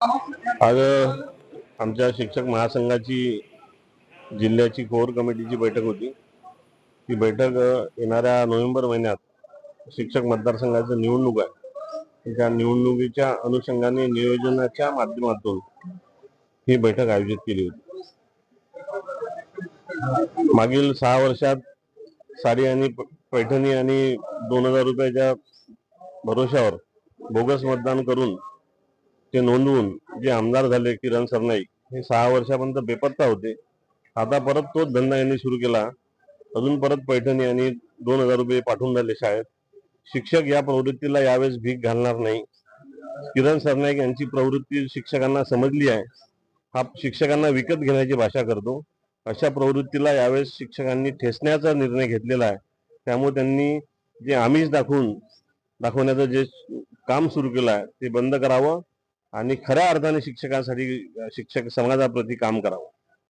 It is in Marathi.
आज आमच्या शिक्षक महासंघाची जिल्ह्याची कोर कमिटीची बैठक होती। ती बैठक येणाऱ्या नोव्हेंबर महिन्यात शिक्षक मतदारसंघाची निवडणूक आहे, त्या निवडणुकीच्या अनुषंगाने नियोजनाच्या माध्यमातून ही बैठक आयोजित केली होती। मागील 6 वर्षात साडी आणि पैठणी आणि 2000 रुपयाच्या भरोश्यावर बोगस मतदान करून ते नोंदवून जे आमदार झाले किरण सरनाईक हे 6 वर्षापर्यंत बेपत्ता होते। आता परत तोच धंदा यांनी सुरू केला। अजून परत पैठणी आणि 2000 रुपये पाठवून झाले शाळेत। शिक्षक या प्रवृत्तीला यावेळेस भीक घालणार नाही। किरण सरनाईक यांची प्रवृत्ती शिक्षकांना समजली आहे। हा शिक्षकांना विकत घेण्याची भाषा करतो। अशा प्रवृत्तीला यावेळेस शिक्षकांनी ठेचण्याचा निर्णय घेतलेला आहे। त्यामुळे त्यांनी जे आमिष दाखवण्याचं जे काम सुरू केलं आहे ते बंद करावं आणि खऱ्या अर्थाने शिक्षकांसाठी शिक्षक समाजाप्रती काम करावं।